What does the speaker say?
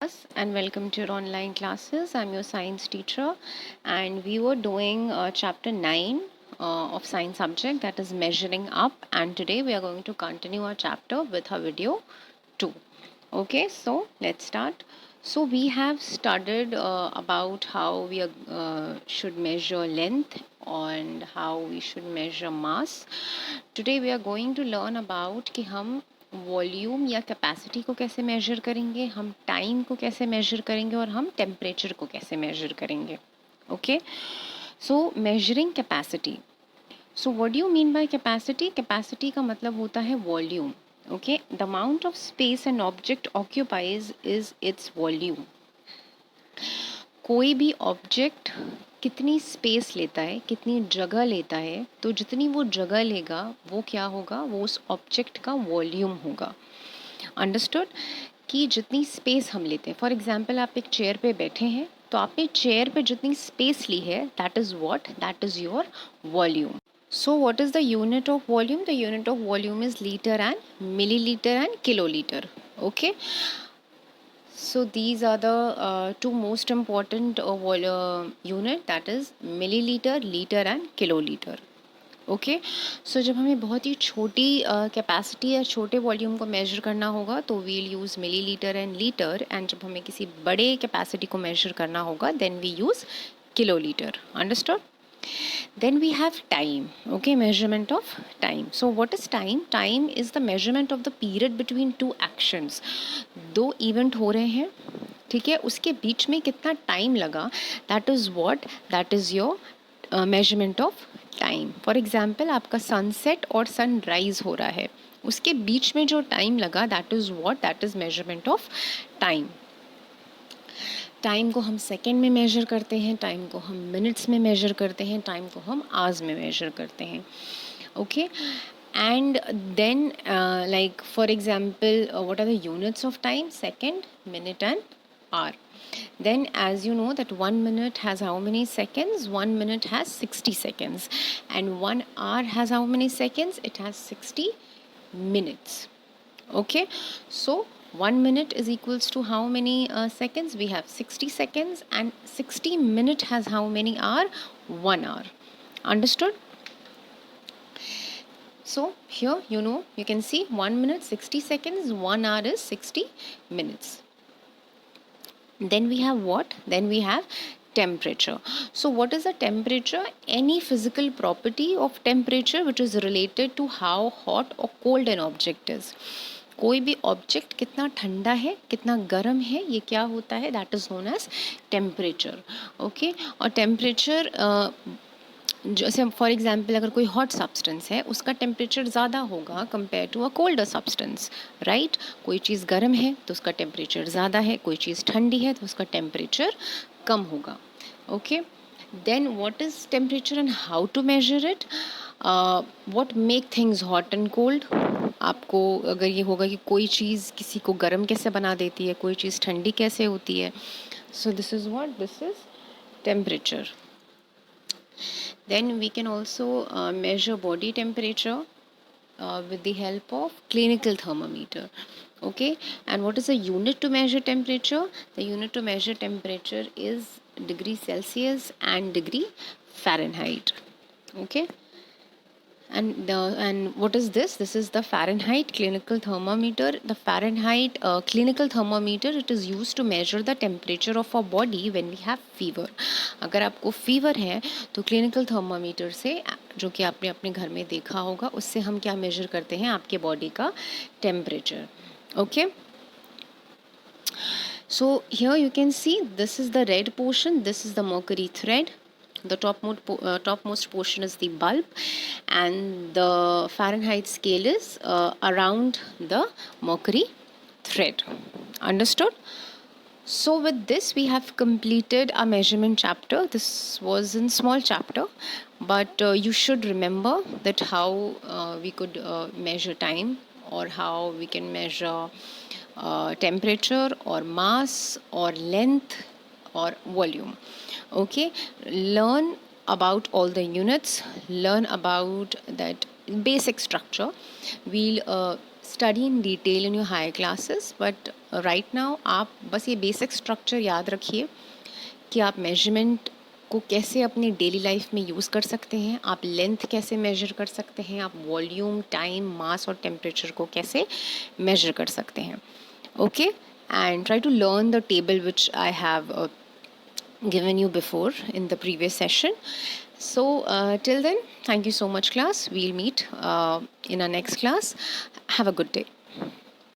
And welcome to your online classes. I'm your science teacher, and we were doing chapter 9 of science subject, that is measuring up, and today we are going to continue our chapter with our video 2. Okay, so let's start. So we have studied about how we should measure length and how we should measure mass. Today we are going to learn about कि हम volume या capacity को कैसे major करेंगे, हम time को कैसे major करेंगे और हम टेम्परेचर को कैसे मेजर करेंगे. Okay, so measuring capacity. So what do you mean by capacity? Capacity का मतलब होता है volume. Okay, the amount of space an object occupies is its volume. कोई भी ऑब्जेक्ट कितनी स्पेस लेता है, कितनी जगह लेता है, तो जितनी वो जगह लेगा वो क्या होगा, वो उस ऑब्जेक्ट का वॉल्यूम होगा. अंडरस्टूड? कि जितनी स्पेस हम लेते हैं, फॉर एग्जांपल आप एक चेयर पे बैठे हैं, तो आपने चेयर पे जितनी स्पेस ली है, that is what, that is your volume. So what is the unit of volume? The unit of volume is liter and milliliter and kiloliter. Okay. So these are the two most important unit, that is milliliter, liter and kiloliter. Okay, so जब हमें बहुत ही छोटी capacity या छोटे volume को measure करना होगा तो we'll use millilitre and litre, and जब हमें किसी बड़े कैपेसिटी को मेजर करना होगा then we use kilolitre. Understood? Then we have time. Okay, measurement of time. So what is time? Time is the measurement of the period between two actions. दो event हो रहे हैं, ठीक है, उसके बीच में कितना टाइम लगा, that is what, that is your measurement of time. For example आपका सनसेट और सनराइज हो रहा है, उसके बीच में जो टाइम लगा, that is what, that is measurement of time. Time को हम सेकेंड में मेजर करते हैं, टाइम को हम मिनट्स में मेजर करते हैं, टाइम को हम आवर्स में मेजर करते हैं. Okay, and then like for example what are the units of time? Second, minute and hour. Then as you know that 1 minute has how many seconds? 1 minute has 60 seconds, and 1 hour has how many seconds? It has 60 minutes. Okay, so 1 minute is equals to how many seconds? We have 60 seconds, and 60 minute has how many hour? 1 hour. Understood? So here you can see 1 minute 60 seconds, 1 hour is 60 minutes. Then we have what? Then we have temperature. So what is the temperature? Any physical property of temperature which is related to how hot or cold an object is. कोई भी object कितना ठंडा है, कितना गर्म है, ये क्या होता है, that is known as temperature. Okay, और टेम्परेचर जैसे फॉर एग्जांपल अगर कोई हॉट सब्सटेंस है उसका टेम्परेचर ज़्यादा होगा compare to a colder substance, right. कोई चीज़ गर्म है तो उसका टेम्परेचर ज़्यादा है, कोई चीज़ ठंडी है तो उसका टेम्परेचर कम होगा. Okay, then what is temperature and how to measure it? What make things hot and cold? आपको अगर ये होगा कि कोई चीज़ किसी को गर्म कैसे बना देती है, कोई चीज़ ठंडी कैसे होती है, so this is what, this is temperature. Then we can also measure body temperature with the help of clinical thermometer. Okay, and what is the unit to measure temperature? The unit to measure temperature is degree Celsius and degree Fahrenheit. Okay, and what is this? This is the Fahrenheit clinical thermometer. The Fahrenheit clinical thermometer, it is used to measure the temperature of our body when we have fever. अगर आपको fever है तो clinical thermometer से, जो कि आपने अपने घर में देखा होगा, उससे हम क्या मेजर करते हैं, आपके बॉडी का temperature. Okay, so here you can see this is the red portion, this is the mercury thread. The topmost portion is the bulb, and the Fahrenheit scale is around the mercury thread. Understood? So with this we have completed our measurement chapter. This was in small chapter, but you should remember that how we could measure time, or how we can measure temperature or mass or length or volume. Okay, learn about all the units, learn about that basic structure. We'll study in detail in your higher classes, but right now आप बस ये basic structure याद रखिए कि आप measurement को कैसे अपनी डेली लाइफ में यूज़ कर सकते हैं, आप लेंथ कैसे मेजर कर सकते हैं, आप वॉल्यूम, टाइम, मास और टेम्परेचर को कैसे मेजर कर सकते हैं. Okay, and try to learn the table which I have given you before in the previous session. So till then, thank you so much class. We'll meet in our next class. Have a good day.